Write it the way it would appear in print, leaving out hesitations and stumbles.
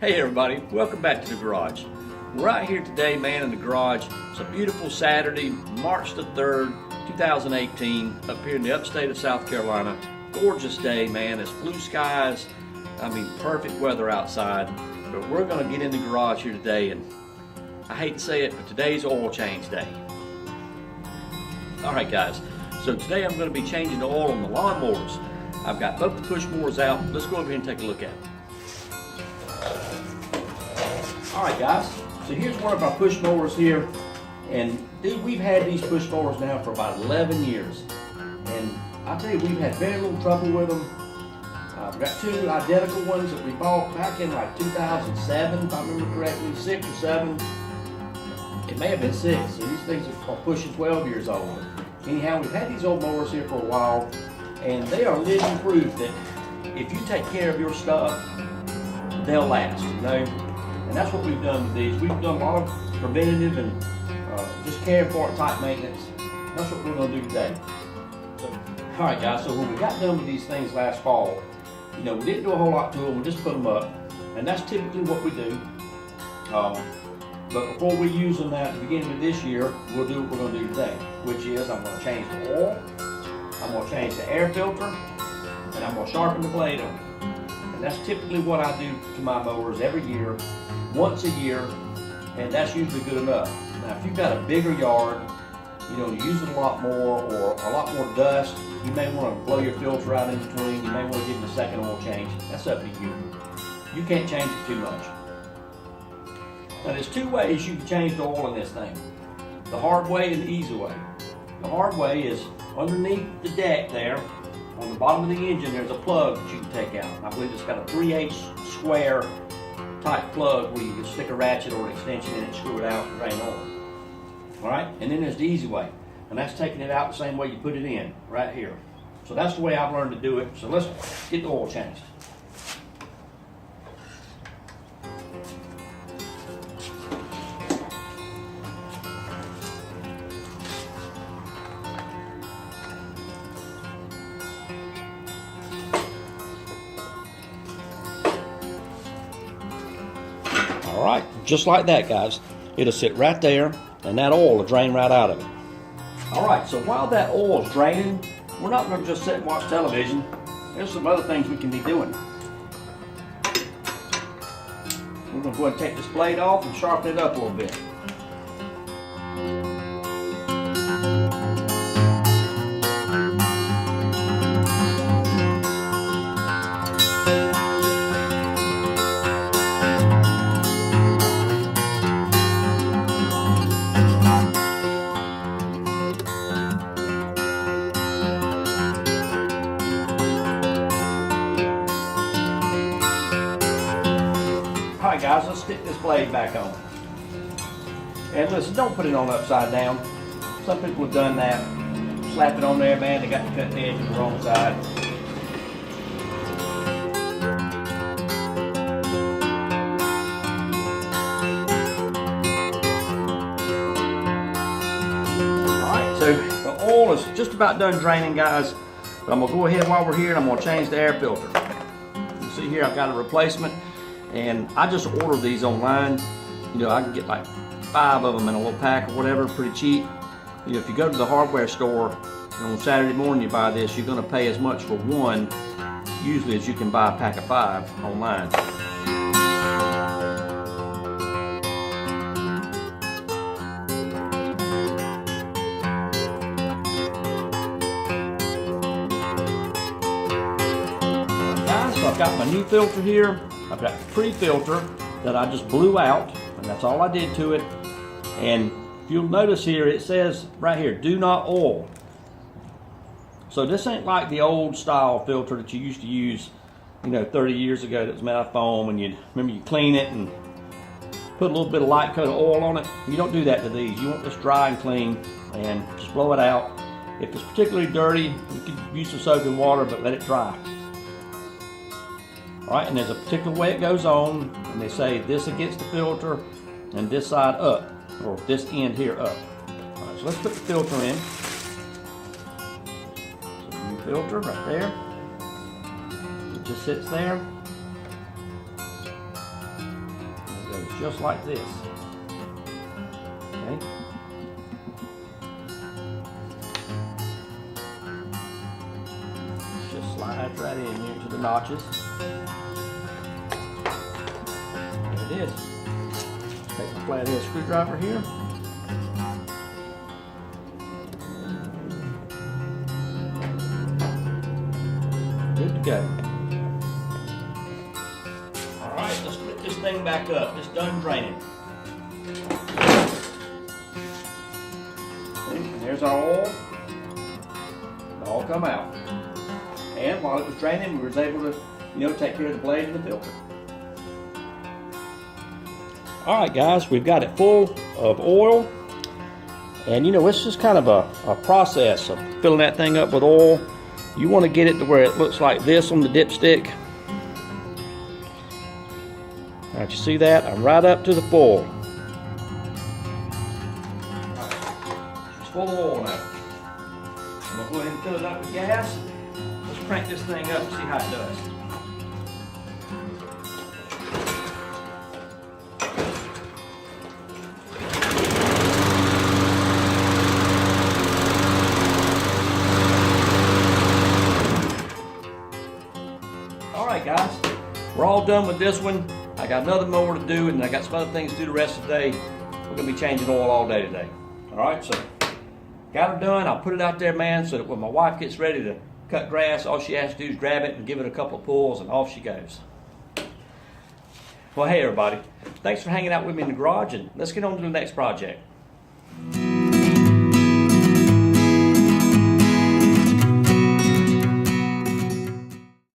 Hey everybody, welcome back to the garage. We're out here today, man, in the garage. It's a beautiful Saturday, March the 3rd, 2018, up here in the upstate of South Carolina. Gorgeous day, man. It's blue skies. I mean, perfect weather outside. But we're gonna get in the garage here today, and I hate to say it, but today's oil change day. All right, guys. So today I'm gonna be changing the oil on the lawnmowers. I've got both the push mowers out. Let's go over here and take a look at it. All right, guys, so here's one of our push mowers here, and dude, we've had these push mowers now for about 11 years, and I tell you, we've had very little trouble with them. I've got two identical ones that we bought back in like 2007, if I remember correctly, 6 or 7. It may have been 6, so these things are pushing 12 years old. Anyhow, we've had these old mowers here for a while, and they are living proof that if you take care of your stuff, they'll last, you know? And that's what we've done with these. We've done a lot of preventative and just care for it type maintenance. That's what we're going to do today. So, all right, guys, so when we got done with these things last fall, you know, we didn't do a whole lot to them. We just put them up. And that's typically what we do. But before we use them at the beginning of this year, we'll do what we're going to do today, which is I'm going to change the oil, I'm going to change the air filter, and I'm going to sharpen the blade on it. And that's typically what I do to my mowers every year, once a year, and that's usually good enough. Now, if you've got a bigger yard, you know, you use it a lot more or a lot more dust, you may want to blow your filter out in between, you may want to give it a second oil change. That's up to you. You can't change it too much. Now, there's two ways you can change the oil in this thing. The hard way and the easy way. The hard way is underneath the deck there, on the bottom of the engine, there's a plug that you can take out. I believe it's got a 3/8 square type plug where you can stick a ratchet or an extension in it, screw it out, and drain oil. All right, and then there's the easy way, and that's taking it out the same way you put it in, right here. So that's the way I've learned to do it. So let's get the oil changed. All right, just like that, guys. It'll sit right there, and that oil will drain right out of it. All right, so while that oil is draining, we're not going to just sit and watch television. There's some other things we can be doing. We're going to go ahead and take this blade off and sharpen it up a little bit. Alright guys, let's stick this blade back on. And listen, don't put it on upside down. Some people have done that. Slap it on there, man, they got the cutting edge on the wrong side. Alright, so the oil is just about done draining, guys. But I'm going to go ahead while we're here and I'm going to change the air filter. You see here, I've got a replacement. And I just ordered these online. You know, I can get like 5 of them in a little pack or whatever, pretty cheap. You know, if you go to the hardware store and on Saturday morning you buy this, you're going to pay as much for one usually as you can buy a pack of 5 online. Guys, so I've got my new filter here. I've got the pre-filter that I just blew out, and that's all I did to it. And if you'll notice here, it says right here, do not oil. So this ain't like the old style filter that you used to use, you know, 30 years ago that was made out of foam, and you clean it and put a little bit of light coat of oil on it. You don't do that to these. You want this dry and clean, and just blow it out. If it's particularly dirty, you can use some soap and water, but let it dry. All right, and there's a particular way it goes on, and they say this against the filter and this side up, or this end here up. All right, so let's put the filter in. So new filter right there. It just sits there. just like this. Okay. Just slides right in here to the notches. There it is. Take my flathead screwdriver here. Good to go. All right, let's put this thing back up. It's done draining. And there's our oil. It all come out. And while it was draining, we was able to, take care of the blade and the filter. All right, guys, we've got it full of oil. And it's just kind of a process of filling that thing up with oil. You want to get it to where it looks like this on the dipstick. All right, you see that? I'm right up to the full. It's full of oil now. I'm going to go ahead and fill it up with gas. Let's crank this thing up and see how it does. Alright guys, we're all done with this one. I got another mower to do, and I got some other things to do the rest of the day. We're going to be changing oil all day today. Alright, so got her done. I'll put it out there, man, so that when my wife gets ready to cut grass, all she has to do is grab it and give it a couple of pulls, and off she goes. Well, hey everybody, thanks for hanging out with me in the garage, and let's get on to the next project.